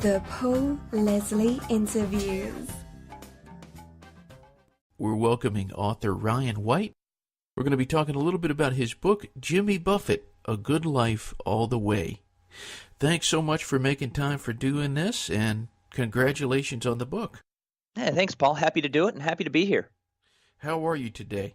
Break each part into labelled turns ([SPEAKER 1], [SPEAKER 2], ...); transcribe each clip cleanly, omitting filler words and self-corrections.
[SPEAKER 1] The Paul Leslie Interviews.
[SPEAKER 2] We're welcoming author Ryan White. We're going to be talking a little bit about his book, Jimmy Buffett, A Good Life All the Way. Thanks so much for making time for doing this, and congratulations on the book.
[SPEAKER 3] Hey, thanks, Paul. Happy to do it and happy to be here.
[SPEAKER 2] How are you today?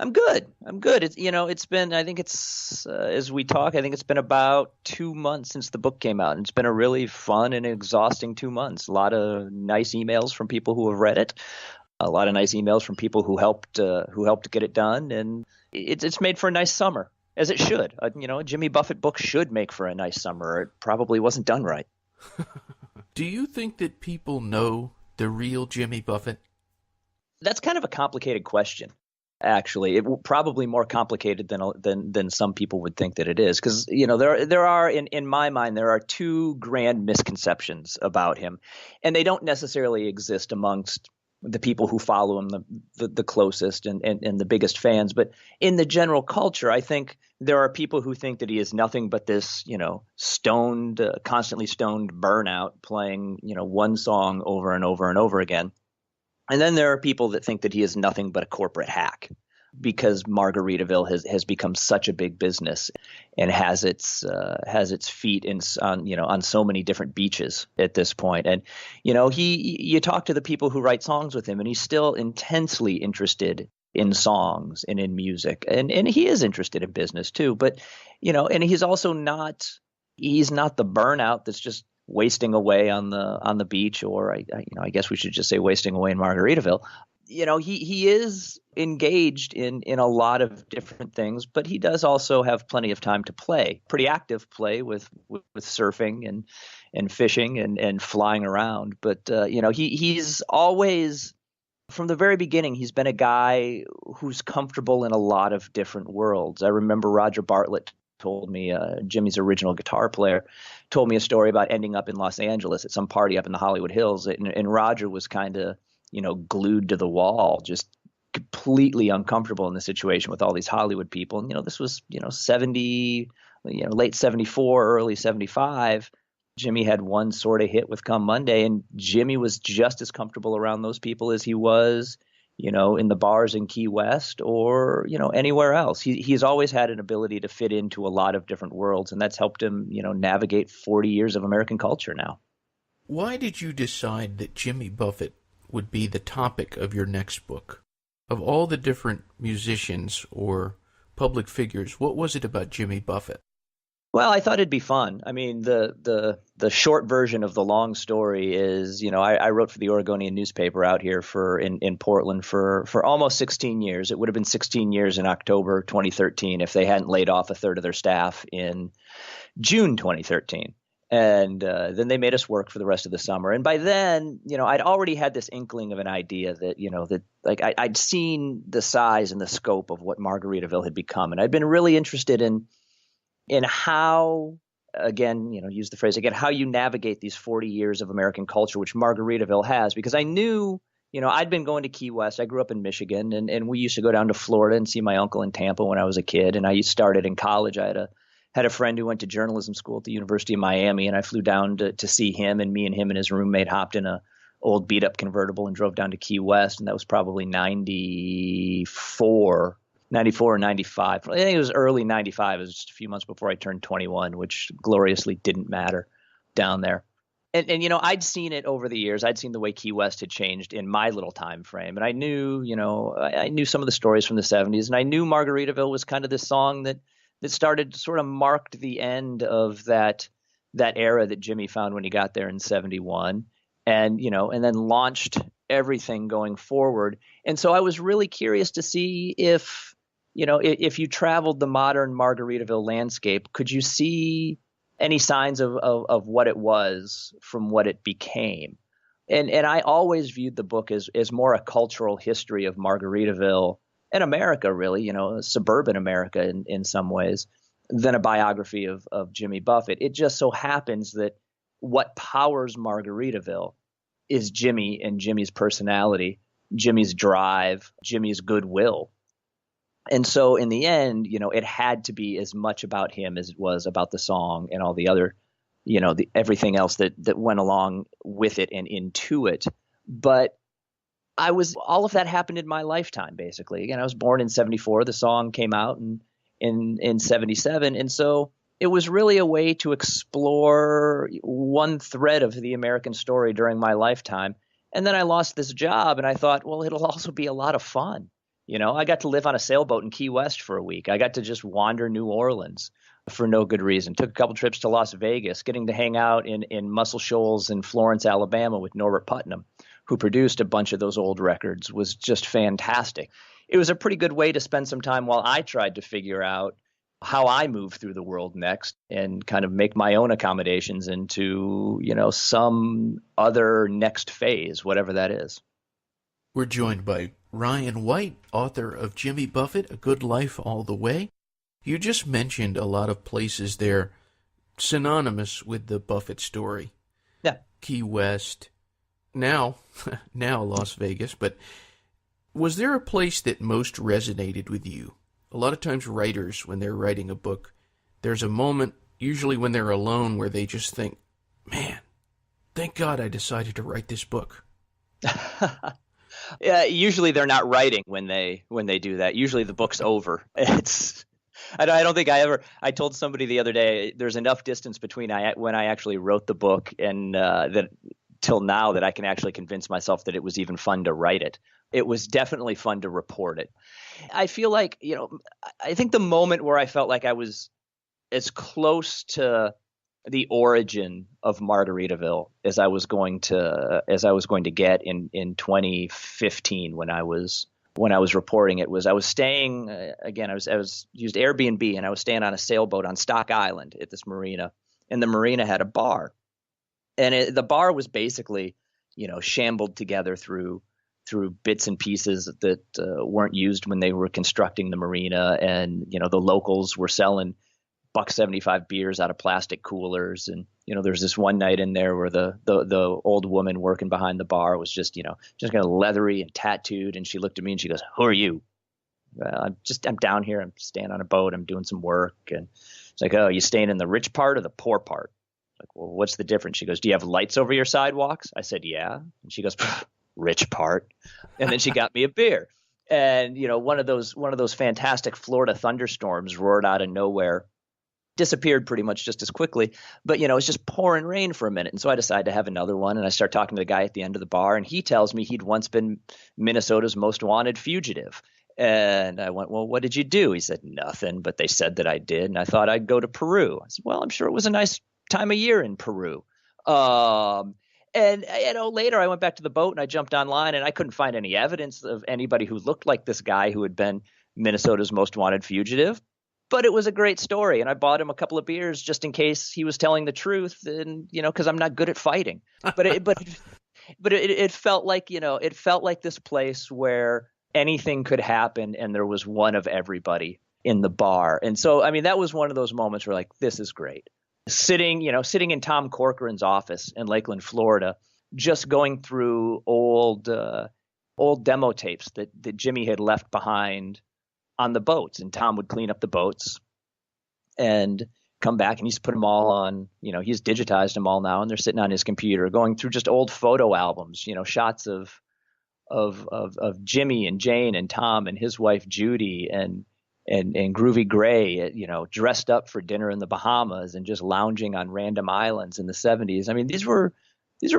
[SPEAKER 3] I'm good. It's been, I think it's, as we talk, I think it's been about 2 months since the book came out. And it's been a really fun and exhausting 2 months. A lot of nice emails from people who have read it. A lot of nice emails from people who helped get it done. And it's made for a nice summer, as it should. A Jimmy Buffett book should make for a nice summer. It probably wasn't done right.
[SPEAKER 2] Do you think that people know the real Jimmy Buffett?
[SPEAKER 3] That's kind of a complicated question. Actually, it probably more complicated than some people would think that it is, because there are in my mind there are two grand misconceptions about him, and they don't necessarily exist amongst the people who follow him the closest and the biggest fans, but in the general culture, I think there are people who think that he is nothing but this stoned, constantly stoned burnout playing one song over and over and over again. And then there are people that think that he is nothing but a corporate hack, because Margaritaville has become such a big business and has its feet on so many different beaches at this point. And you talk to the people who write songs with him, and he's still intensely interested in songs and in music, and he is interested in business too. But and he's also not the burnout that's just wasting away on the beach, or I guess we should just say wasting away in Margaritaville. He is engaged in a lot of different things, but he does also have plenty of time to play, pretty active play with surfing and fishing and flying around. But he's always, from the very beginning, he's been a guy who's comfortable in a lot of different worlds. I remember Roger Bartlett told me, Jimmy's original guitar player, told me a story about ending up in Los Angeles at some party up in the Hollywood Hills. And Roger was kind of, glued to the wall, just completely uncomfortable in the situation with all these Hollywood people. And, this was, 70, late 74, early 75. Jimmy had one sort of hit with Come Monday, and Jimmy was just as comfortable around those people as he was in the bars in Key West or, anywhere else. He's always had an ability to fit into a lot of different worlds, and that's helped him, navigate 40 years of American culture now.
[SPEAKER 2] Why did you decide that Jimmy Buffett would be the topic of your next book? Of all the different musicians or public figures, what was it about Jimmy Buffett?
[SPEAKER 3] Well, I thought it'd be fun. I mean, the short version of the long story is, I wrote for the Oregonian newspaper out here in Portland for almost 16 years. It would have been 16 years in October 2013 if they hadn't laid off a third of their staff in June 2013. And then they made us work for the rest of the summer. And by then, I'd already had this inkling of an idea that, I'd seen the size and the scope of what Margaritaville had become. And I'd been really interested in how, again, use the phrase again, how you navigate these 40 years of American culture, which Margaritaville has, because I knew, I'd been going to Key West. I grew up in Michigan, and we used to go down to Florida and see my uncle in Tampa when I was a kid. And I started in college. I had a friend who went to journalism school at the University of Miami, and I flew down to see him, and me and him and his roommate hopped in a old beat up convertible and drove down to Key West. And that was probably 94 or 95. I think it was early 95. It was just a few months before I turned 21, which gloriously didn't matter down there. And I'd seen it over the years. I'd seen the way Key West had changed in my little time frame. And I knew, I knew some of the stories from the 70s, and I knew Margaritaville was kind of this song that started sort of marked the end of that era that Jimmy found when he got there in 71, and then launched everything going forward. And so I was really curious to see if you traveled the modern Margaritaville landscape, could you see any signs of what it was from what it became? And I always viewed the book as more a cultural history of Margaritaville and America, really, suburban America in some ways, than a biography of Jimmy Buffett. It just so happens that what powers Margaritaville is Jimmy and Jimmy's personality, Jimmy's drive, Jimmy's goodwill. And so in the end, it had to be as much about him as it was about the song and all the other everything else that went along with it and into it. But all of that happened in my lifetime, basically. Again, I was born in 74. The song came out in 77. And so it was really a way to explore one thread of the American story during my lifetime. And then I lost this job and I thought, well, it'll also be a lot of fun. I got to live on a sailboat in Key West for a week. I got to just wander New Orleans for no good reason. Took a couple trips to Las Vegas, getting to hang out in Muscle Shoals in Florence, Alabama with Norbert Putnam, who produced a bunch of those old records, was just fantastic. It was a pretty good way to spend some time while I tried to figure out how I move through the world next and kind of make my own accommodations into, some other next phase, whatever that is.
[SPEAKER 2] We're joined by Ryan White, author of Jimmy Buffett, A Good Life All the Way. You just mentioned a lot of places there synonymous with the Buffett story.
[SPEAKER 3] Yeah.
[SPEAKER 2] Key West, now Las Vegas. But was there a place that most resonated with you? A lot of times writers, when they're writing a book, there's a moment, usually when they're alone, where they just think, man, thank God I decided to write this book.
[SPEAKER 3] Yeah, usually they're not writing when they do that. Usually the book's over. I don't think I told somebody the other day, there's enough distance between when I actually wrote the book and that till now that I can actually convince myself that it was even fun to write it. It was definitely fun to report it. I feel like, I think the moment where I felt like I was as close to the origin of Margaritaville as I was going to get in 2015 when I was reporting it. Was I was staying again, I was used Airbnb, and I was staying on a sailboat on Stock Island at this marina, and the marina had a bar, and the bar was basically shambled together through bits and pieces that weren't used when they were constructing the marina, and the locals were selling $1.75 beers out of plastic coolers. And, there's this one night in there where the old woman working behind the bar was just kind of leathery and tattooed. And she looked at me and she goes, "Who are you?" I'm down here. I'm staying on a boat. I'm doing some work. And it's like, "Oh, you staying in the rich part or the poor part?" Like, "Well, what's the difference?" She goes, "Do you have lights over your sidewalks?" I said, "Yeah." And she goes, "Rich part." And then she got me a beer. And, one of those fantastic Florida thunderstorms roared out of nowhere, disappeared pretty much just as quickly, but it was just pouring rain for a minute. And so I decided to have another one, and I start talking to the guy at the end of the bar, and he tells me he'd once been Minnesota's most wanted fugitive. And I went, "Well, what did you do?" He said, "Nothing, but they said that I did, and I thought I'd go to Peru." I said, "Well, I'm sure it was a nice time of year in Peru." And later I went back to the boat and I jumped online, and I couldn't find any evidence of anybody who looked like this guy who had been Minnesota's most wanted fugitive. But it was a great story, and I bought him a couple of beers just in case he was telling the truth, and because I'm not good at fighting. But it felt like it felt like this place where anything could happen, and there was one of everybody in the bar. And so, I mean, that was one of those moments where like, this is great. Sitting in Tom Corcoran's office in Lakeland, Florida, just going through old demo tapes that Jimmy had left behind on the boats, and Tom would clean up the boats and come back, and he's put them all on, he's digitized them all now, and they're sitting on his computer, going through just old photo albums, shots of Jimmy and Jane and Tom and his wife Judy and Groovy Gray, dressed up for dinner in the Bahamas and just lounging on random islands in the 70s. I mean, these were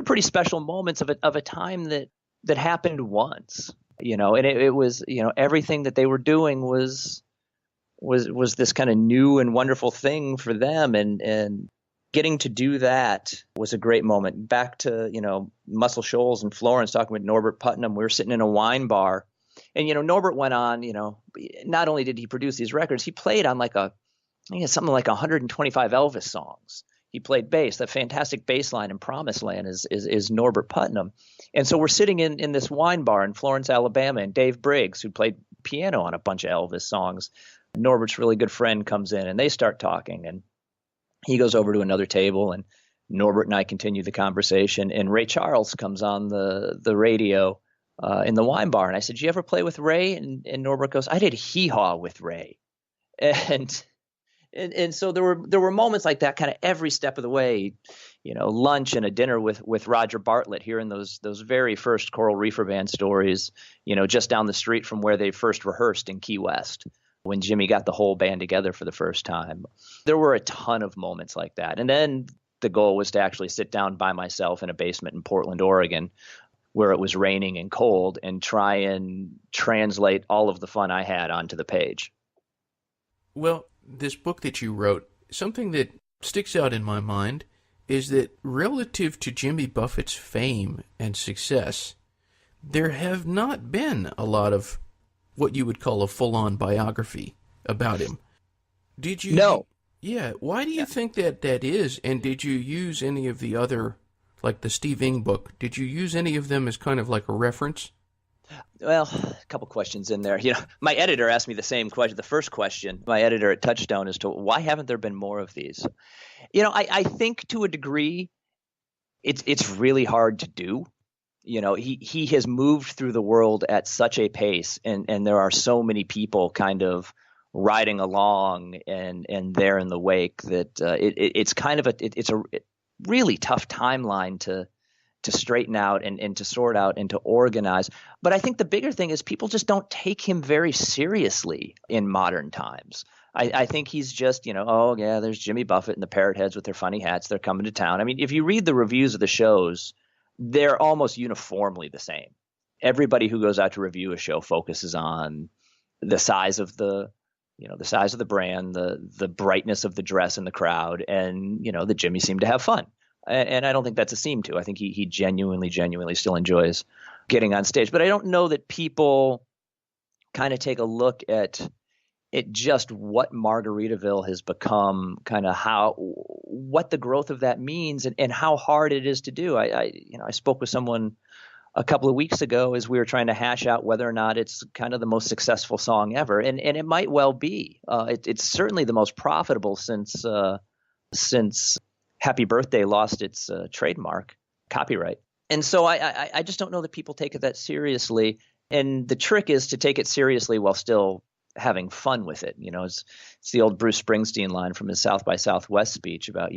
[SPEAKER 3] pretty special moments of a time that happened once. And it was, everything that they were doing was this kind of new and wonderful thing for them. And getting to do that was a great moment. Back to, Muscle Shoals in Florence, talking with Norbert Putnam, we were sitting in a wine bar, and, Norbert went on, not only did he produce these records, he played on something like 125 Elvis songs. He played bass. That fantastic bass line in Promised Land is Norbert Putnam. And so we're sitting in this wine bar in Florence, Alabama, and Dave Briggs, who played piano on a bunch of Elvis songs, Norbert's really good friend, comes in, and they start talking. And he goes over to another table, and Norbert and I continue the conversation. And Ray Charles comes on the radio in the wine bar. And I said, "Did you ever play with Ray?" And Norbert goes, "I did hee-haw with Ray." And And so there were moments like that kind of every step of the way, lunch and a dinner with Roger Bartlett, hearing those very first Coral Reefer Band stories, just down the street from where they first rehearsed in Key West when Jimmy got the whole band together for the first time. There were a ton of moments like that. And then the goal was to actually sit down by myself in a basement in Portland, Oregon, where it was raining and cold, and try and translate all of the fun I had onto the page.
[SPEAKER 2] Well, this book that you wrote, something that sticks out in my mind is that relative to Jimmy Buffett's fame and success, there have not been a lot of what you would call a full-on biography about him. Did you?
[SPEAKER 3] No.
[SPEAKER 2] Yeah. Why do you think that is? And did you use any of the other, like the Steve Ing book, did you use any of them as kind of like a reference?
[SPEAKER 3] Well, a couple questions in there. My editor asked me the same question. The first question, my editor at Touchstone, as to why haven't there been more of these? I think to a degree, it's really hard to do. He has moved through the world at such a pace, and there are so many people kind of riding along and there in the wake that it's kind of it's a really tough timeline to straighten out and to sort out and to organize. But I think the bigger thing is people just don't take him very seriously in modern times. I think he's just, oh yeah, there's Jimmy Buffett and the parrot heads with their funny hats. They're coming to town. I mean, if you read the reviews of the shows, they're almost uniformly the same. Everybody who goes out to review a show focuses on the size of the brand, the brightness of the dress in the crowd, and, that Jimmy seemed to have fun. And I don't think that's a seem to. I think he genuinely still enjoys getting on stage. But I don't know that people kind of take a look at just what Margaritaville has become, kind of what the growth of that means and how hard it is to do. I spoke with someone a couple of weeks ago as we were trying to hash out whether or not it's kind of the most successful song ever. And it might well be. It's certainly the most profitable since Happy Birthday lost its trademark copyright. And so I just don't know that people take it that seriously. And the trick is to take it seriously while still having fun with it. It's the old Bruce Springsteen line from his South by Southwest speech about,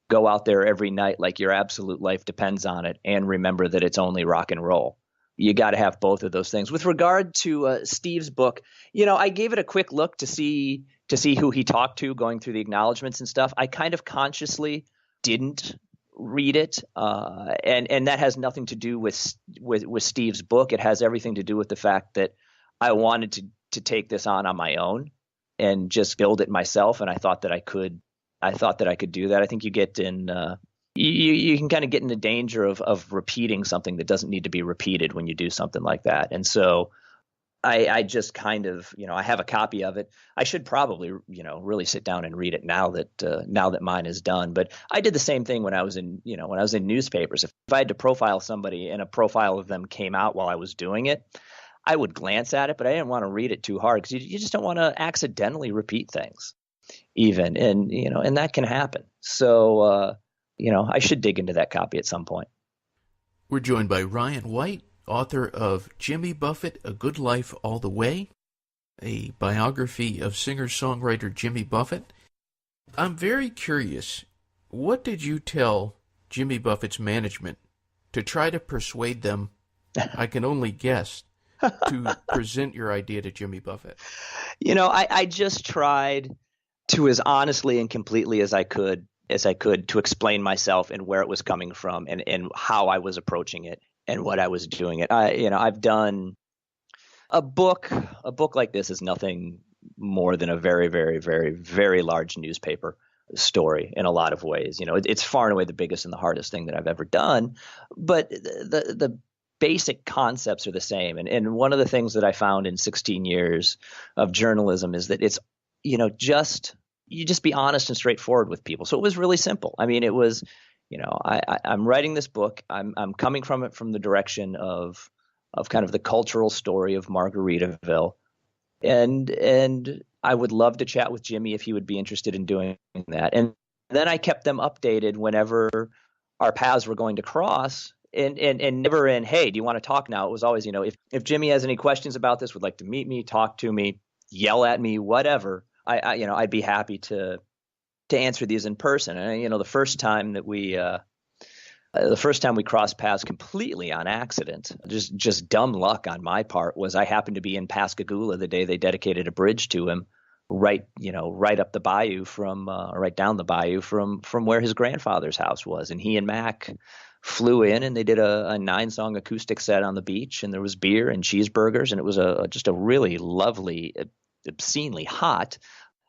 [SPEAKER 3] go out there every night like your absolute life depends on it, and remember that it's only rock and roll. You got to have both of those things. With regard to Steve's book, I gave it a quick look to see who he talked to, going through the acknowledgments and stuff. I kind of consciously didn't read it, and that has nothing to do with Steve's book. It has everything to do with the fact that I wanted to take this on my own and just build it myself, and I thought that I could do that. I think you get in you can kind of get in the danger of repeating something that doesn't need to be repeated when you do something like that. And so I just kind of, I have a copy of it. I should probably, really sit down and read it now that mine is done. But I did the same thing when I was in newspapers. If I had to profile somebody and a profile of them came out while I was doing it, I would glance at it, but I didn't want to read it too hard because you just don't want to accidentally repeat things even. And that can happen. So, I should dig into that copy at some point.
[SPEAKER 2] We're joined by Ryan White, author of Jimmy Buffett, A Good Life All the Way, a biography of singer-songwriter Jimmy Buffett. I'm very curious, what did you tell Jimmy Buffett's management to try to persuade them, I can only guess, to present your idea to Jimmy Buffett?
[SPEAKER 3] I just tried to, as honestly and completely as I could, to explain myself and where it was coming from and how I was approaching it and what I was doing it. I've done a book like this is nothing more than a very, very, very, very large newspaper story in a lot of ways. It's far and away the biggest and the hardest thing that I've ever done, but the basic concepts are the same. And one of the things that I found in 16 years of journalism is that it's, you just be honest and straightforward with people. So it was really simple. I mean, it was, I'm writing this book. I'm coming from it from the direction of kind of the cultural story of Margaritaville. And I would love to chat with Jimmy if he would be interested in doing that. And then I kept them updated whenever our paths were going to cross. And never in, hey, do you want to talk now? It was always, if Jimmy has any questions about this, would like to meet me, talk to me, yell at me, whatever, I'd be happy to answer these in person. And the first time we crossed paths completely on accident, just dumb luck on my part, was I happened to be in Pascagoula the day they dedicated a bridge to him, right up the bayou right down the bayou from where his grandfather's house was. And he and Mac flew in and they did a 9-song acoustic set on the beach, and there was beer and cheeseburgers, and it was just a really lovely, obscenely hot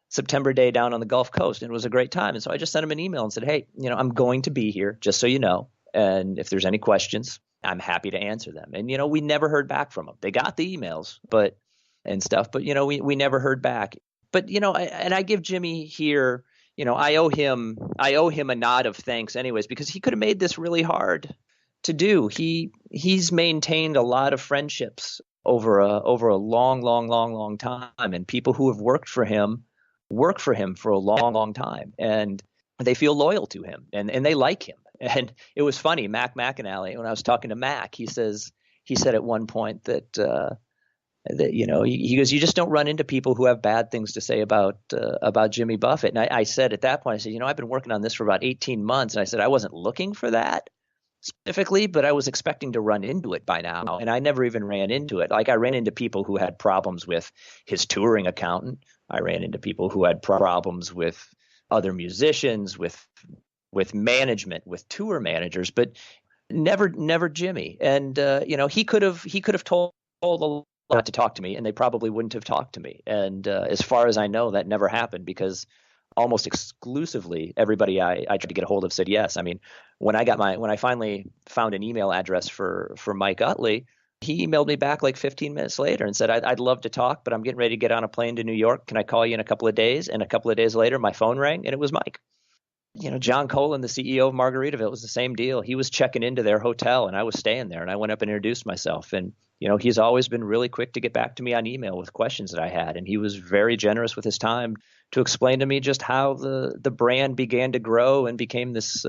[SPEAKER 3] September day down on the Gulf Coast, and it was a great time. And so I just sent him an email and said, hey, I'm going to be here, just so you know, and if there's any questions, I'm happy to answer them. And we never heard back from them. They got the emails, but we never heard back. But I give Jimmy here, I owe him a nod of thanks anyways, because he could have made this really hard to do. He's maintained a lot of friendships over a long time, and people who have worked for him for a long time, and they feel loyal to him and they like him. And it was funny, Mac McAnally, when I was talking to Mac, he said at one point that he goes, you just don't run into people who have bad things to say about Jimmy Buffett. And I said at that point, I said, I've been working on this for about 18 months. And I said, I wasn't looking for that specifically, but I was expecting to run into it by now. And I never even ran into it. Like, I ran into people who had problems with his touring accountant. I ran into people who had problems with other musicians, with management, with tour managers, but never Jimmy. And he could have told a lot to talk to me, and they probably wouldn't have talked to me. And as far as I know, that never happened, because almost exclusively everybody I tried to get a hold of said yes. I mean, when I finally found an email address for Mike Utley, he emailed me back like 15 minutes later and said, I'd love to talk, but I'm getting ready to get on a plane to New York. Can I call you in a couple of days? And a couple of days later, my phone rang and it was Mike. John Colin, the CEO of Margaritaville, was the same deal. He was checking into their hotel and I was staying there, and I went up and introduced myself. And, he's always been really quick to get back to me on email with questions that I had. And he was very generous with his time to explain to me just how the brand began to grow and became this,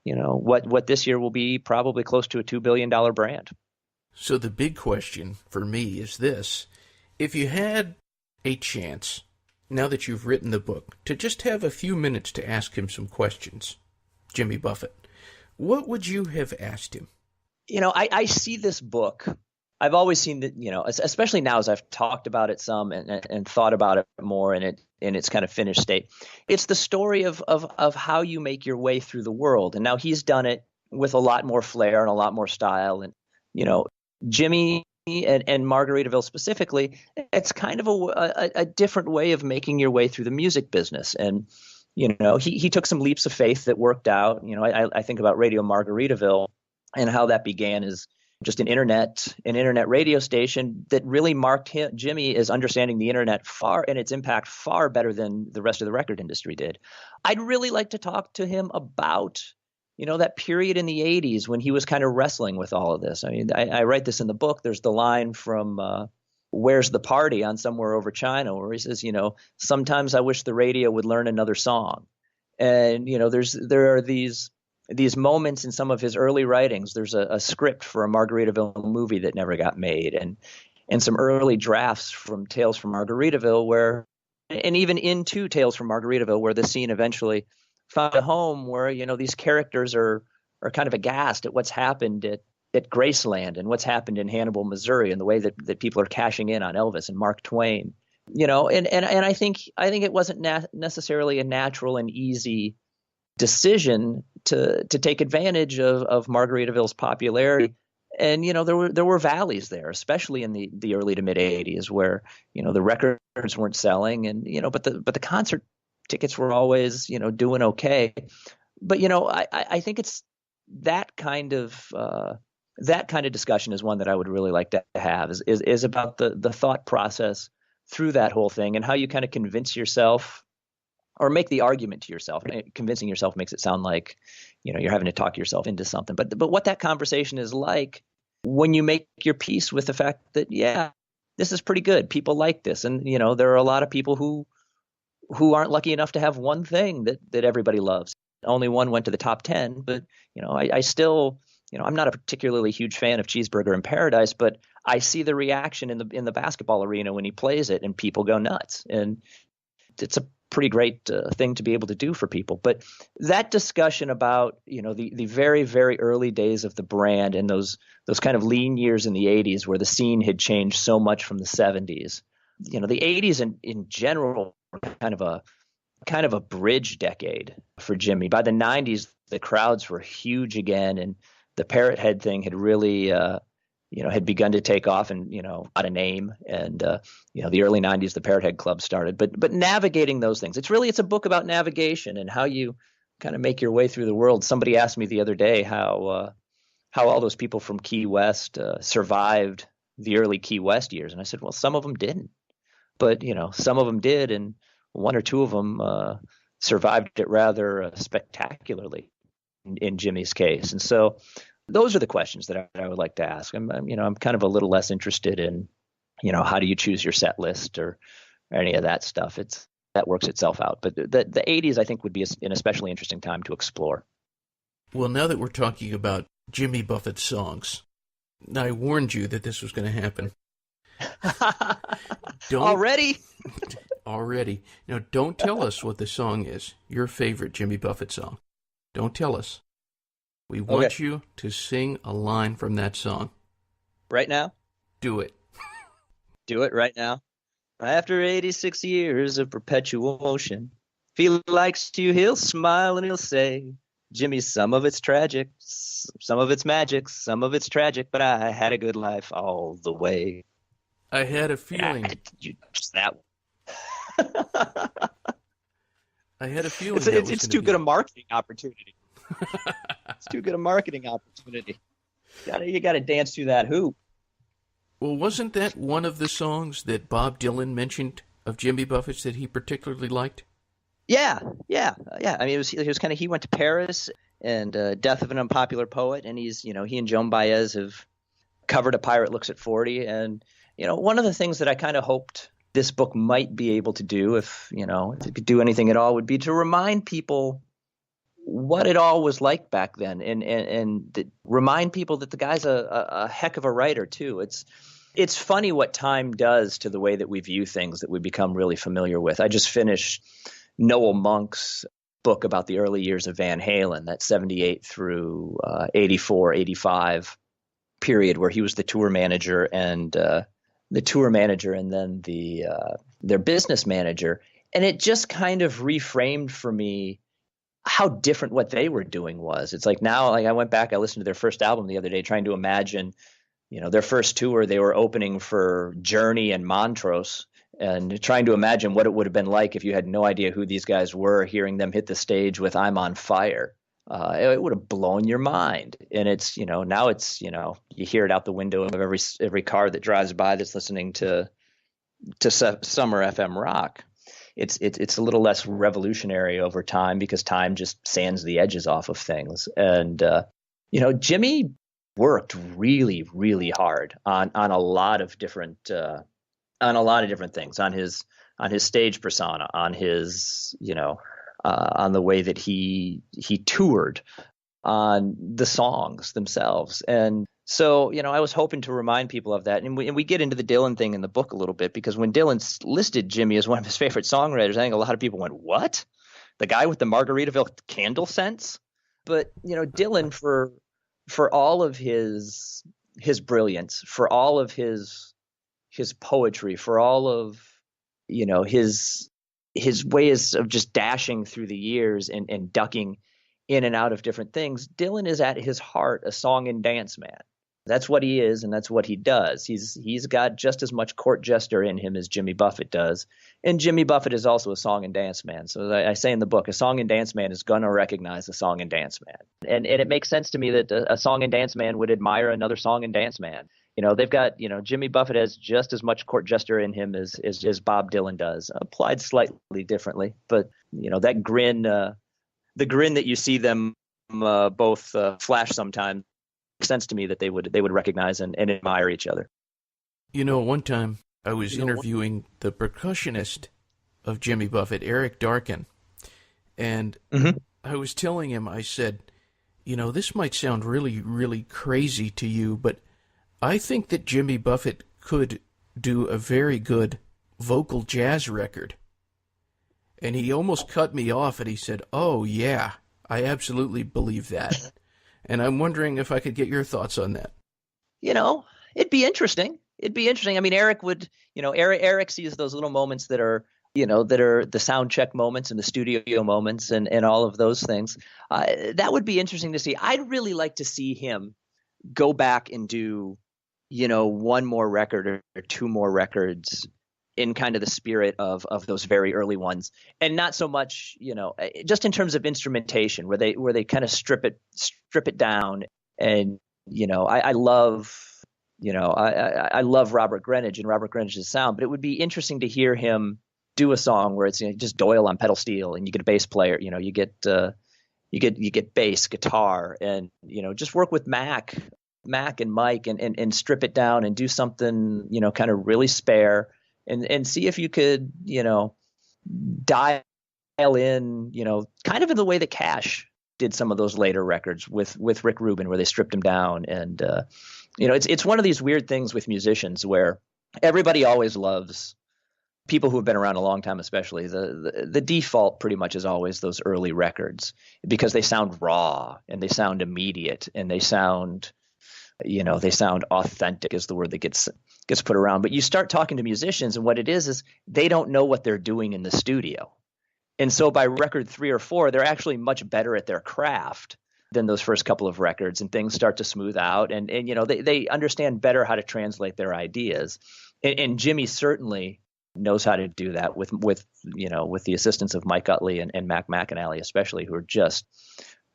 [SPEAKER 3] what this year will be probably close to a $2 billion brand.
[SPEAKER 2] So the big question for me is this: if you had a chance, now that you've written the book, to just have a few minutes to ask him some questions, Jimmy Buffett, what would you have asked him?
[SPEAKER 3] I see this book. I've always seen that, especially now as I've talked about it some and thought about it more in its kind of finished state. It's the story of how you make your way through the world. And now he's done it with a lot more flair and a lot more style. And, Jimmy and Margaritaville specifically, it's kind of a different way of making your way through the music business. And, he took some leaps of faith that worked out. I think about Radio Margaritaville and how that began as just an internet radio station that really marked Jimmy as understanding the internet far and its impact far better than the rest of the record industry did. I'd really like to talk to him about that period in the 80s when he was kind of wrestling with all of this. I mean, I write this in the book. There's the line from Where's the Party on Somewhere Over China, where he says, sometimes I wish the radio would learn another song. And, there are these moments in some of his early writings. There's a script for a Margaritaville movie that never got made, and some early drafts from Tales from Margaritaville and even into Tales from Margaritaville, where the scene eventually found a home where, these characters are kind of aghast at what's happened at Graceland and what's happened in Hannibal, Missouri, and the way that people are cashing in on Elvis and Mark Twain, and I think it wasn't necessarily a natural and easy decision to take advantage of Margaritaville's popularity. And, there were valleys there, especially in the early to mid 80s where, the records weren't selling and, but the concert tickets were always, doing okay. But, I think it's that kind of discussion is one that I would really like to have is about the thought process through that whole thing and how you kind of convince yourself or make the argument to yourself. Convincing yourself makes it sound like, you're having to talk yourself into something. But what that conversation is like when you make your peace with the fact that, yeah, this is pretty good. People like this. And, there are a lot of people who aren't lucky enough to have one thing that everybody loves. Only one went to the top 10, but, I still, I'm not a particularly huge fan of Cheeseburger in Paradise, but I see the reaction in the basketball arena when he plays it and people go nuts. And, it's a pretty great thing to be able to do for people. But that discussion about, the very, very early days of the brand and those kind of lean years in the 80s where the scene had changed so much from the 70s. The 80s in general were kind of a bridge decade for Jimmy. By the 90s, the crowds were huge again, and the Parrot Head thing had really had begun to take off and, got a name. And, the early 90s, the Parrot Head Club started. But navigating those things, it's a book about navigation and how you kind of make your way through the world. Somebody asked me the other day how all those people from Key West survived the early Key West years. And I said, well, some of them didn't. But, some of them did, and one or two of them survived it rather spectacularly in Jimmy's case. And so those are the questions that I would like to ask. I'm kind of a little less interested in, how do you choose your set list or any of that stuff. That works itself out. But the 80s, I think, would be an especially interesting time to explore.
[SPEAKER 2] Well, now that we're talking about Jimmy Buffett songs, I warned you that this was going to happen.
[SPEAKER 3] Already?
[SPEAKER 2] Already. Now, don't tell us what the song is, your favorite Jimmy Buffett song. Don't tell us. We want you to sing a line from that song.
[SPEAKER 3] Right now?
[SPEAKER 2] Do it.
[SPEAKER 3] Do it right now. After 86 years of perpetual motion, feel likes you, he'll smile and he'll say, Jimmy, some of it's tragic, some of it's magic, some of it's tragic, but I had a good life all the way.
[SPEAKER 2] I had a feeling.
[SPEAKER 3] Just that.
[SPEAKER 2] I had a feeling
[SPEAKER 3] it's too good a marketing opportunity. It's too good a marketing opportunity. You got to dance through that hoop.
[SPEAKER 2] Well, wasn't that one of the songs that Bob Dylan mentioned of Jimmy Buffett's that he particularly liked?
[SPEAKER 3] Yeah. I mean, it was kind of, he went to Paris and Death of an Unpopular Poet, and he and Joan Baez have covered A Pirate Looks at 40. And, one of the things that I kind of hoped this book might be able to do, if it could do anything at all, would be to remind people what it all was like back then, and remind people that the guy's a heck of a writer too. It's funny what time does to the way that we view things that we become really familiar with. I just finished Noel Monk's book about the early years of Van Halen, that 78 through 84, 85 period where he was the tour manager and then their business manager. And it just kind of reframed for me how different what they were doing was. It's like now, I went back, I listened to their first album the other day, trying to imagine, their first tour, they were opening for Journey and Montrose, and trying to imagine what it would have been like if you had no idea who these guys were, hearing them hit the stage with I'm on Fire. It would have blown your mind. And it's, now it's, you hear it out the window of every car that drives by that's listening to Summer FM rock. It's a little less revolutionary over time because time just sands the edges off of things. And, Jimmy worked really, really hard on a lot of different things, on his stage persona, on his, on the way that he toured, on the songs themselves. And so, I was hoping to remind people of that. And we get into the Dylan thing in the book a little bit, because when Dylan listed Jimmy as one of his favorite songwriters, I think a lot of people went, what? The guy with the Margaritaville candle scents? But, Dylan, for all of his brilliance, for all of his poetry, for all of, his ways of just dashing through the years and ducking in and out of different things, Dylan is at his heart a song and dance man. That's what he is, and that's what he does. He's got just as much court jester in him as Jimmy Buffett does. And Jimmy Buffett is also a song and dance man. So as I say in the book, a song and dance man is going to recognize a song and dance man. And it makes sense to me that a song and dance man would admire another song and dance man. They've got, Jimmy Buffett has just as much court jester in him as Bob Dylan does, applied slightly differently. But, that grin, the grin that you see them both flash sometimes, makes sense to me that they would recognize and admire each other.
[SPEAKER 2] One time I was interviewing the percussionist of Jimmy Buffett, Eric Darkin, and I was telling him, I said, this might sound really, really crazy to you, but I think that Jimmy Buffett could do a very good vocal jazz record. And he almost cut me off and he said, "Oh, yeah, I absolutely believe that." And I'm wondering if I could get your thoughts on that.
[SPEAKER 3] It'd be interesting. It'd be interesting. I mean, Eric would, Eric sees those little moments that are, that are the sound check moments and the studio moments and all of those things. That would be interesting to see. I'd really like to see him go back and do, one more record or two more records in kind of the spirit of those very early ones, and not so much, just in terms of instrumentation, where they kind of strip it down. And I love I love Robert Greenidge and Robert Greenidge's sound, but it would be interesting to hear him do a song where it's just Doyle on pedal steel, and you get a bass player, you get bass guitar, and just work with Mac and Mike and strip it down and do something kind of really spare. And see if you could, dial in, kind of in the way that Cash did some of those later records with Rick Rubin, where they stripped him down. And, it's one of these weird things with musicians where everybody always loves people who have been around a long time, especially the default pretty much is always those early records, because they sound raw and they sound immediate and they sound authentic is the word that gets put around. But you start talking to musicians, and what it is they don't know what they're doing in the studio. And so by record 3 or 4, they're actually much better at their craft than those first couple of records, and things start to smooth out, and they understand better how to translate their ideas. And Jimmy certainly knows how to do that with the assistance of Mike Utley and Mac McAnally, especially, who are just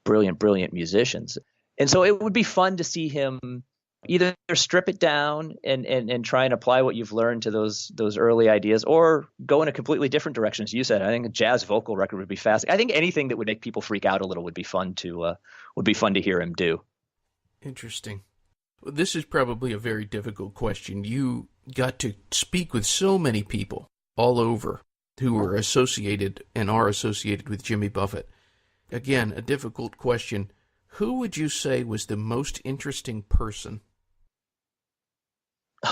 [SPEAKER 3] brilliant musicians. And so it would be fun to see him either strip it down and try and apply what you've learned to those early ideas, or go in a completely different direction. As you said, I think a jazz vocal record would be fascinating. I think anything that would make people freak out a little would be fun to hear him do.
[SPEAKER 2] Interesting. Well, this is probably a very difficult question. You got to speak with so many people all over who were associated and are associated with Jimmy Buffett. Again, a difficult question. Who would you say was the most interesting person?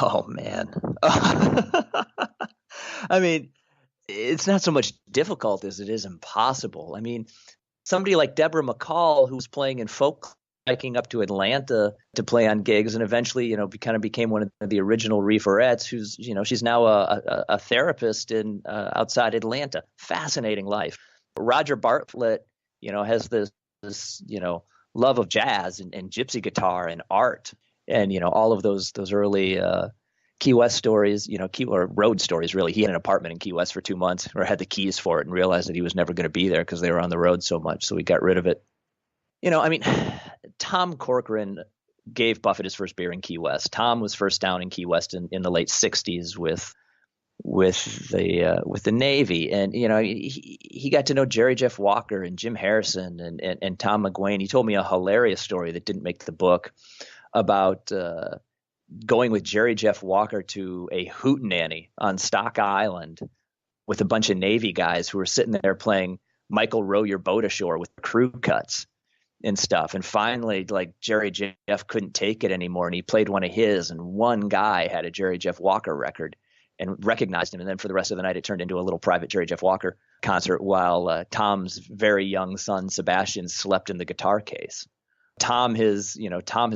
[SPEAKER 3] Oh, man. I mean, it's not so much difficult as it is impossible. I mean, somebody like Deborah McCall, who was playing in folk, hiking up to Atlanta to play on gigs, and eventually, kind of became one of the original Reeferettes, who's, she's now a therapist in outside Atlanta. Fascinating life. Roger Bartlett, has this love of jazz and gypsy guitar and art, and all of those early Key West stories, or road stories. Really, he had an apartment in Key West for 2 months, or had the keys for it, and realized that he was never going to be there because they were on the road so much, so he got rid of it. I mean, Tom Corcoran gave Buffett his first beer in Key West. Tom was first down in Key West in the late '60s with the Navy, and he got to know Jerry Jeff Walker and Jim Harrison and Tom McGuane. He told me a hilarious story that didn't make the book about going with Jerry Jeff Walker to a hootenanny on Stock Island with a bunch of Navy guys who were sitting there playing Michael Row Your Boat Ashore with crew cuts and stuff. And finally, like, Jerry Jeff couldn't take it anymore, and he played one of his, and one guy had a Jerry Jeff Walker record and recognized him. And then for the rest of the night, it turned into a little private Jerry Jeff Walker concert while Tom's very young son, Sebastian, slept in the guitar case. Tom has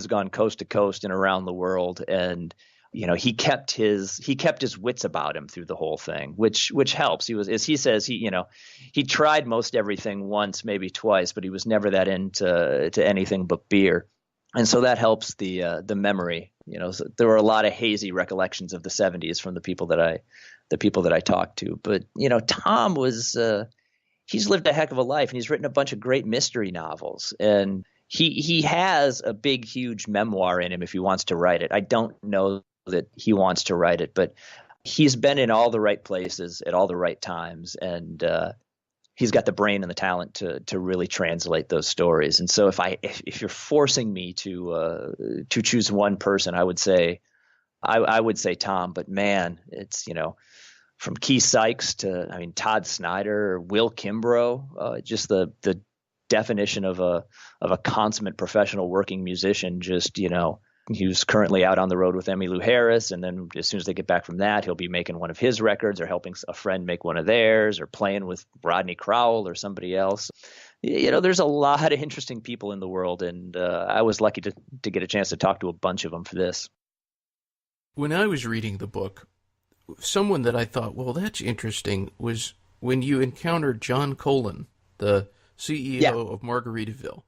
[SPEAKER 3] gone coast to coast and around the world, and he kept his wits about him through the whole thing, which helps. He was, as he says, he tried most everything once, maybe twice, but he was never that into anything but beer. And so that helps the memory. So there were a lot of hazy recollections of the '70s from the people that I talked to. But Tom was he's lived a heck of a life, and he's written a bunch of great mystery novels, and he has a big, huge memoir in him if he wants to write it. I don't know that he wants to write it, but he's been in all the right places at all the right times, and he's got the brain and the talent to really translate those stories. And so if you're forcing me to choose one person, I would say Tom. But man, it's from Keith Sykes to Todd Snyder, Will Kimbrough, just the definition of a consummate professional working musician. Just who's currently out on the road with Emmylou Harris, and then as soon as they get back from that, he'll be making one of his records or helping a friend make one of theirs or playing with Rodney Crowell or somebody else. There's a lot of interesting people in the world, and I was lucky to get a chance to talk to a bunch of them for this.
[SPEAKER 2] When I was reading the book, someone that I thought, well, that's interesting, was when you encountered John Colin, the CEO of Margaritaville.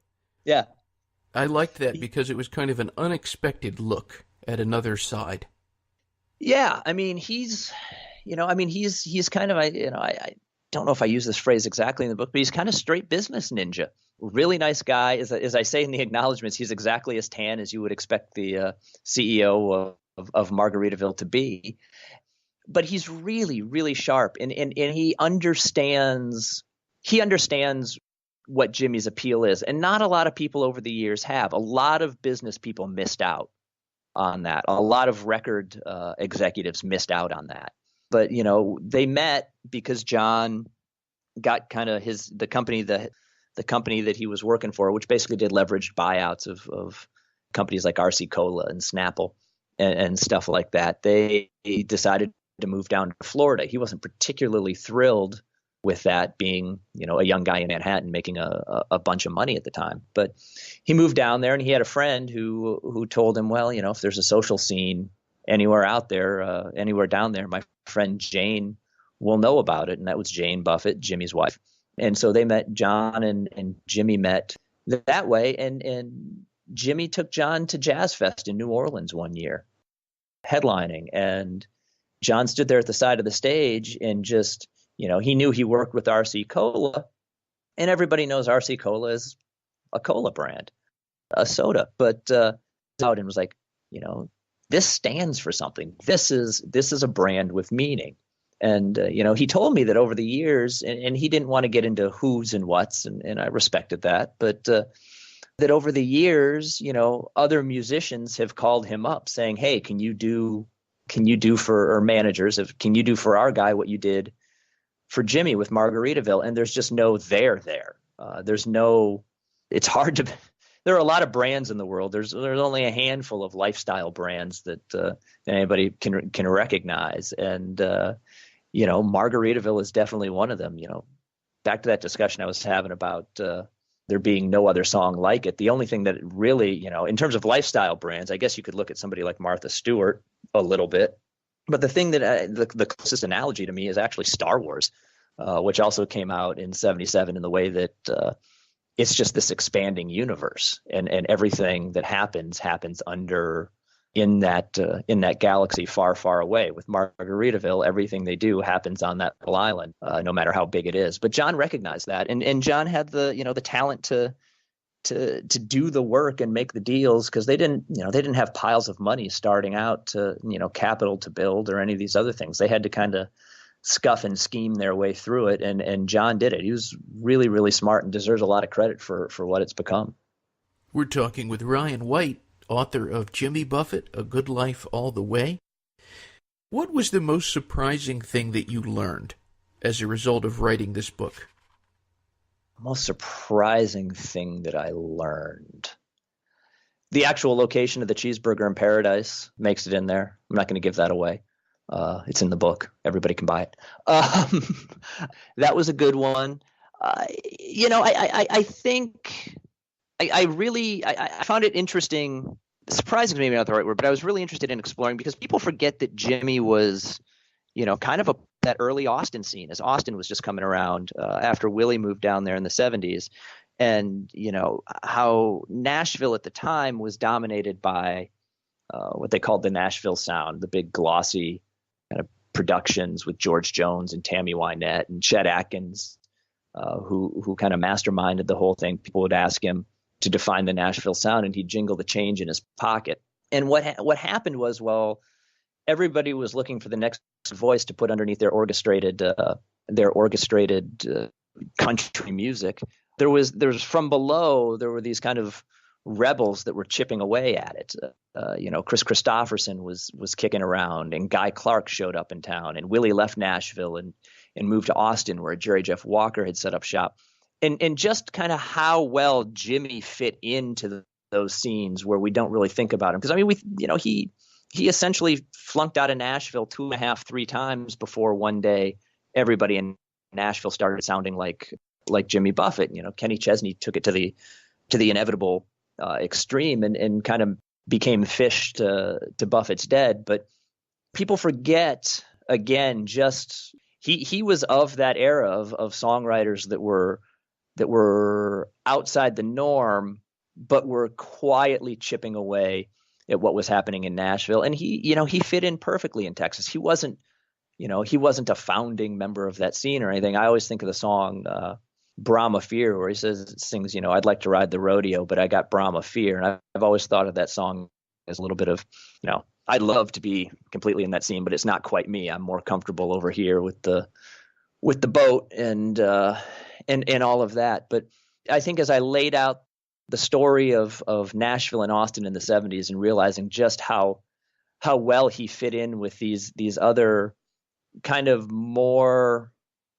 [SPEAKER 3] Yeah.
[SPEAKER 2] I liked that because it was kind of an unexpected look at another side.
[SPEAKER 3] Yeah, I mean, he's kind of, I don't know if I use this phrase exactly in the book, but he's kind of straight business ninja. Really nice guy. As I say in the acknowledgments, he's exactly as tan as you would expect the CEO of Margaritaville to be. But he's really, really sharp, and he understands what Jimmy's appeal is. And not a lot of people over the years have. A lot of business people missed out on that. A lot of record executives missed out on that. But, they met because John got kind of the company that he was working for, which basically did leveraged buyouts of companies like RC Cola and Snapple and stuff like that. They decided to move down to Florida. He wasn't particularly thrilled with that, being, a young guy in Manhattan making a bunch of money at the time. But he moved down there, and he had a friend who told him, well, if there's a social scene anywhere out there, anywhere down there, my friend Jane will know about it. And that was Jane Buffett, Jimmy's wife. And so they met. John and Jimmy met that way. And Jimmy took John to Jazz Fest in New Orleans one year, headlining. And John stood there at the side of the stage and just, he knew he worked with RC Cola, and everybody knows RC Cola is a cola brand, a soda. But out and was like, this stands for something. This is a brand with meaning. And he told me that over the years, and he didn't want to get into who's and what's, and I respected that, but that over the years, other musicians have called him up saying, hey, can you do for, or managers can you do for our guy what you did for Jimmy with Margaritaville? And there's just no there. It's hard to, there are a lot of brands in the world. There's only a handful of lifestyle brands that anybody can recognize. And, Margaritaville is definitely one of them. Back to that discussion I was having about there being no other song like it. The only thing that really, in terms of lifestyle brands, I guess you could look at somebody like Martha Stewart a little bit. But the thing that the closest analogy to me is actually Star Wars, which also came out in '77 in the way that it's just this expanding universe, and everything that happens in that galaxy far, far away. With Margaritaville, everything they do happens on that little island, no matter how big it is. But John recognized that, and John had the talent to do the work and make the deals, because they didn't have piles of money starting out to, capital to build or any of these other things. They had to kind of scuff and scheme their way through it. And John did it. He was really, really smart and deserves a lot of credit for what it's become.
[SPEAKER 2] We're talking with Ryan White, author of Jimmy Buffett, A Good Life All the Way. What was the most surprising thing that you learned as a result of writing this book?
[SPEAKER 3] Most surprising thing that I learned. The actual location of the cheeseburger in Paradise makes it in there. I'm not going to give that away. It's in the book. Everybody can buy it. That was a good one. I think I found it interesting. Surprising is maybe not the right word, but I was really interested in exploring, because people forget that Jimmy was, kind of that early Austin scene, as Austin was just coming around after Willie moved down there in the 70s. And, how Nashville at the time was dominated by what they called the Nashville sound, the big glossy kind of productions with George Jones and Tammy Wynette and Chet Atkins, who kind of masterminded the whole thing. People would ask him to define the Nashville sound, and he'd jingle the change in his pocket. And what happened was, well, everybody was looking for the next voice to put underneath their orchestrated country music. There was from below, there were these kind of rebels that were chipping away at it. Chris Christopherson was kicking around, and Guy Clark showed up in town, and Willie left Nashville and moved to Austin, where Jerry Jeff Walker had set up shop. And just kind of how well Jimmy fit into those scenes where we don't really think about him. Because I mean, he essentially flunked out of Nashville 2.5, 3 times before one day everybody in Nashville started sounding like Jimmy Buffett. Kenny Chesney took it to the inevitable extreme and kind of became fish to Buffett's dead. But people forget, again, just he was of that era of songwriters that were outside the norm, but were quietly chipping away at what was happening in Nashville. And he fit in perfectly in Texas. He wasn't a founding member of that scene or anything. I always think of the song Brahma Fear, where he sings, I'd like to ride the rodeo, but I got Brahma Fear. And I've always thought of that song as a little bit of, I'd love to be completely in that scene, but it's not quite me. I'm more comfortable over here with the boat and all of that. But I think as I laid out the story of Nashville and Austin in the 70s and realizing just how well he fit in with these other kind of more,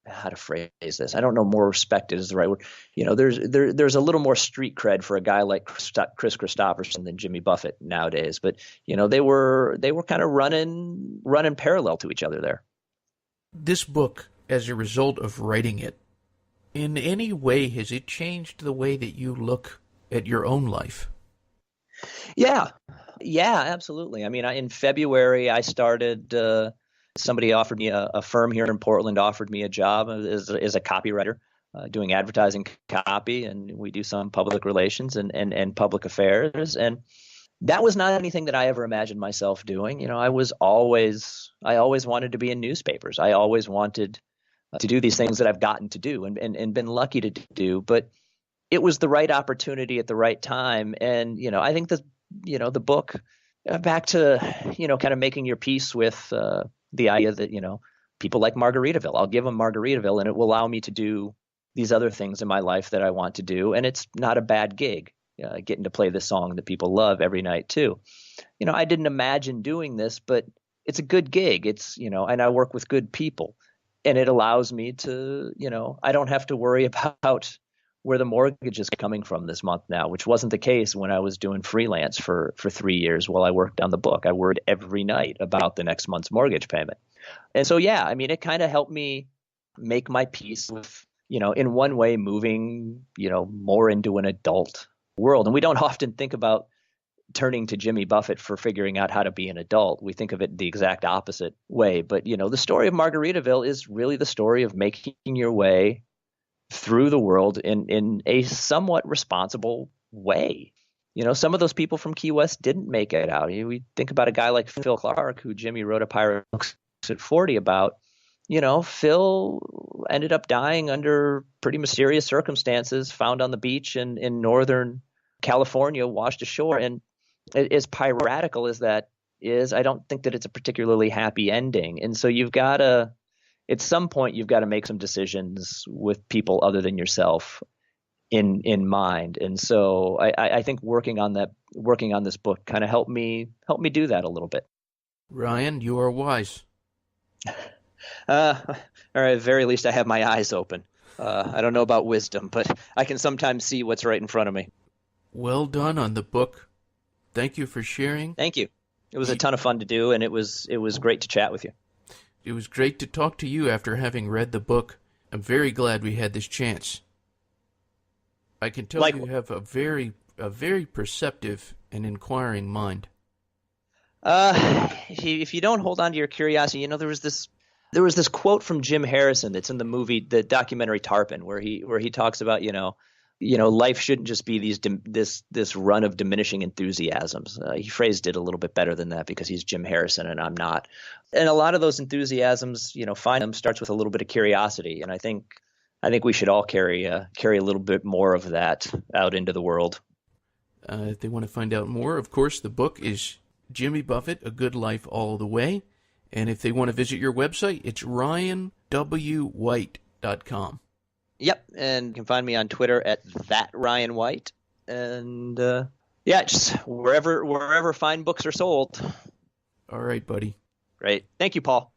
[SPEAKER 3] how to phrase this, I don't know, more respected is the right word. There's a little more street cred for a guy like Chris Christopherson than Jimmy Buffett nowadays. But they were kind of running parallel to each other there.
[SPEAKER 2] This book, as a result of writing it, in any way has it changed the way that you look at your own life?
[SPEAKER 3] Yeah, absolutely. I mean, in February I started. Somebody offered me a firm here in Portland offered me a job as a copywriter, doing advertising copy, and we do some public relations and public affairs. And that was not anything that I ever imagined myself doing. I always wanted to be in newspapers. I always wanted to do these things that I've gotten to do and been lucky to do. But it was the right opportunity at the right time. And, I think the book, back to, kind of making your peace with the idea that, people like Margaritaville, I'll give them Margaritaville and it will allow me to do these other things in my life that I want to do. And it's not a bad gig, getting to play this song that people love every night too. I didn't imagine doing this, but it's a good gig. It's, and I work with good people, and it allows me to, I don't have to worry about where the mortgage is coming from this month now, which wasn't the case when I was doing freelance for 3 years while I worked on the book. I worried every night about the next month's mortgage payment. And so, yeah, I mean, it kind of helped me make my peace with, in one way moving, more into an adult world. And we don't often think about turning to Jimmy Buffett for figuring out how to be an adult. We think of it the exact opposite way. But, the story of Margaritaville is really the story of making your way through the world in a somewhat responsible way. Some of those people from Key West didn't make it out. We think about a guy like Phil Clark, who Jimmy wrote a Pirate Books at 40 about. Phil ended up dying under pretty mysterious circumstances, found on the beach in northern California, washed ashore. And as piratical as that is, I don't think that it's a particularly happy ending. And so at some point, you've got to make some decisions with people other than yourself in mind. And so I think working on this book kind of helped me do that a little bit.
[SPEAKER 2] Ryan, you are wise.
[SPEAKER 3] Or at the very least, I have my eyes open. I don't know about wisdom, but I can sometimes see what's right in front of me.
[SPEAKER 2] Well done on the book. Thank you for sharing.
[SPEAKER 3] Thank you. It was a ton of fun to do, and it was great to chat with you.
[SPEAKER 2] It was great to talk to you after having read the book. I'm very glad we had this chance. I can tell you have a very perceptive and inquiring mind.
[SPEAKER 3] If you don't hold on to your curiosity, there was this quote from Jim Harrison that's in the documentary Tarpon, where he talks about life shouldn't just be this run of diminishing enthusiasms. He phrased it a little bit better than that because he's Jim Harrison and I'm not. And a lot of those enthusiasms, find them starts with a little bit of curiosity, and I think we should all carry a little bit more of that out into the world.
[SPEAKER 2] If they want to find out more, of course, the book is Jimmy Buffett, A Good Life All the Way. And if they want to visit your website, it's ryanwhite.com.
[SPEAKER 3] Yep, and you can find me on Twitter at @RyanWhite. And just wherever fine books are sold.
[SPEAKER 2] All right, buddy.
[SPEAKER 3] Great. Thank you, Paul.